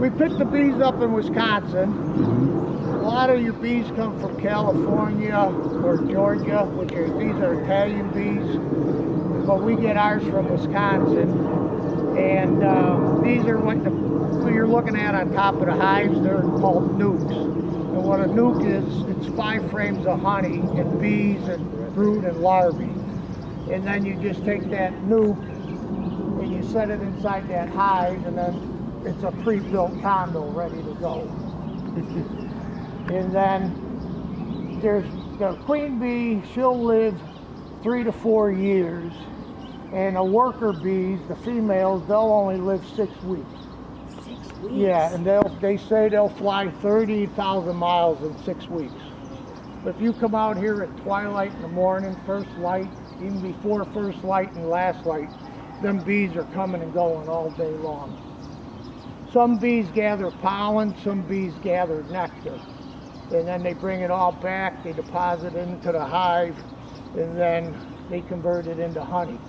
We pick the bees up in Wisconsin. A lot of your bees come from California or Georgia, these are Italian bees, but we get ours from Wisconsin. And these are what you're looking at on top of the hives. They're called nukes. And what a nuke is, it's 5 frames of honey and bees and brood and larvae. And then you just take that nuke and you set it inside that hive, and then it's a pre-built condo ready to go. And then there's the queen bee, she'll live 3 to 4 years. And the worker bees, the females, they'll only live 6 weeks. 6 weeks? Yeah, and they say they'll fly 30,000 miles in 6 weeks. But if you come out here at twilight in the morning, first light, even before first light and last light, them bees are coming and going all day long. Some bees gather pollen, some bees gather nectar. And then they bring it all back, they deposit it into the hive, and then they convert it into honey.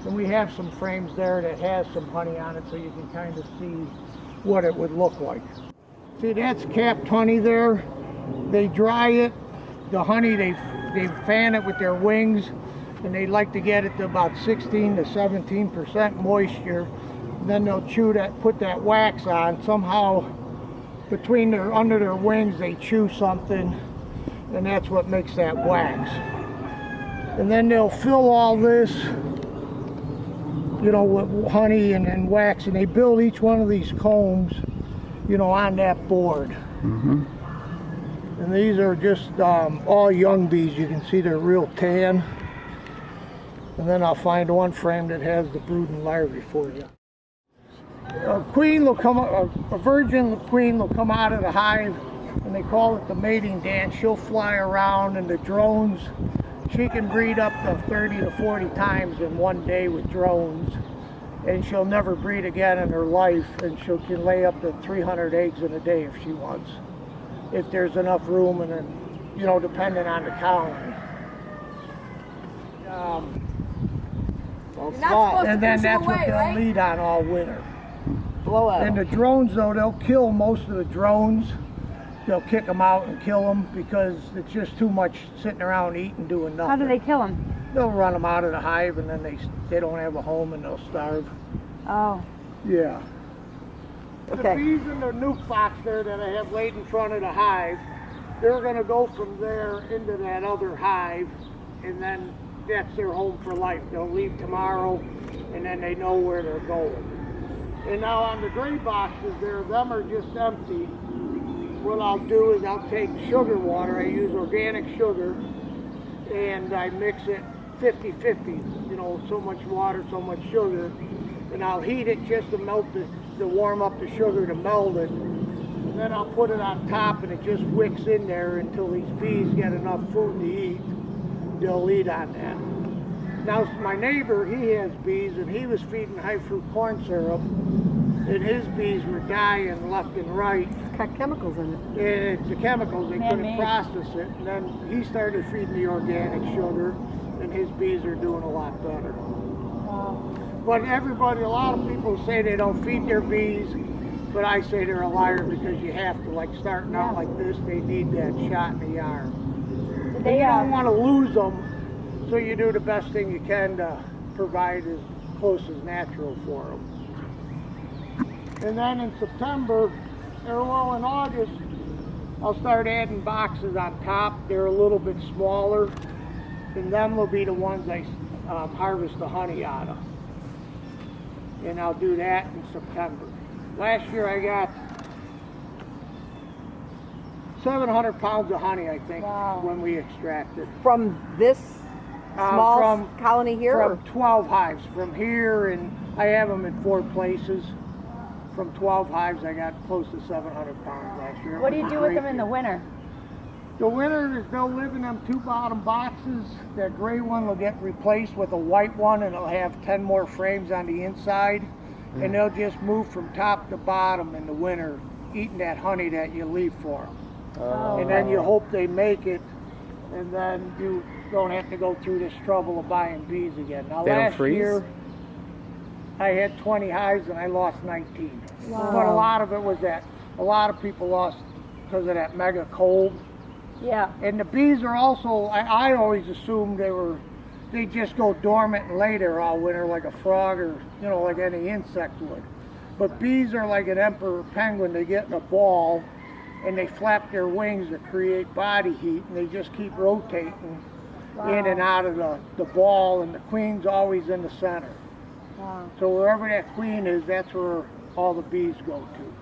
And we have some frames there that has some honey on it, so you can kind of see what it would look like. See, that's capped honey there. They dry it. The honey, they fan it with their wings, and they like to get it to about 16 to 17% moisture. And then they'll put that wax on. Somehow, under their wings, they chew something, and that's what makes that wax. And then they'll fill all this, you know, with honey and wax, and they build each one of these combs, you know, on that board. Mm-hmm. And these are just all young bees. You can see they're real tan. And then I'll find one frame that has the brood and larvae for you. A virgin queen will come out of the hive, and they call it the mating dance. She'll fly around, and the drones, she can breed up to 30 to 40 times in one day with drones, and she'll never breed again in her life, and she can lay up to 300 eggs in a day if she wants, if there's enough room, and then, you know, depending on the colony. And then that's what they'll lead on all winter. Blow out. And the drones, though, they'll kill most of the drones. They'll kick them out and kill them because it's just too much sitting around eating, doing nothing. How do they kill them? They'll run them out of the hive, and then they don't have a home, and they'll starve. Oh. Yeah. Okay. The bees in the nuke box there that I have laid in front of the hive, they're going to go from there into that other hive, and then that's their home for life. They'll leave tomorrow, and then they know where they're going. And now on the gray boxes there, them are just empty. What I'll do is I'll take sugar water. I use organic sugar, and I mix it 50-50. You know, so much water, so much sugar, and I'll heat it just to warm up the sugar to melt it. And then I'll put it on top, and it just wicks in there until these bees get enough food to eat. They'll eat on that. Now my neighbor, he has bees, and he was feeding high fruit corn syrup, and his bees were dying left and right. It's got chemicals in it. And it's the chemicals, they couldn't process it. And then he started feeding the organic sugar, and his bees are doing a lot better. Wow. But a lot of people say they don't feed their bees, but I say they're a liar because you have to. Like starting out like this, they need that shot in the arm. And you don't want to lose them, so you do the best thing you can to provide as close as natural for them. And then in September, in August, I'll start adding boxes on top. They're a little bit smaller, and them will be the ones I harvest the honey out of. And I'll do that in September. Last year I got 700 pounds of honey, I think, when we extracted. From this small colony here? From 12 hives. From here, and I have them in 4 places. From 12 hives, I got close to 700 pounds last year. What do you do with them in the winter? The winter is they'll live in them 2 bottom boxes. That gray one will get replaced with a white one, and it'll have 10 more frames on the inside. And they'll just move from top to bottom in the winter, eating that honey that you leave for them. And then you hope they make it, and then you don't have to go through this trouble of buying bees again. Now last year, I had 20 hives and I lost 19. Wow. But a lot of it was that, a lot of people lost because of that mega cold. Yeah. And the bees are also, I always assumed they just go dormant and lay there all winter like a frog or, you know, like any insect would. But bees are like an emperor penguin. They get in a ball and they flap their wings to create body heat, and they just keep rotating in and out of the ball, and the queen's always in the center. Wow. So wherever that queen is, that's where all the bees go to.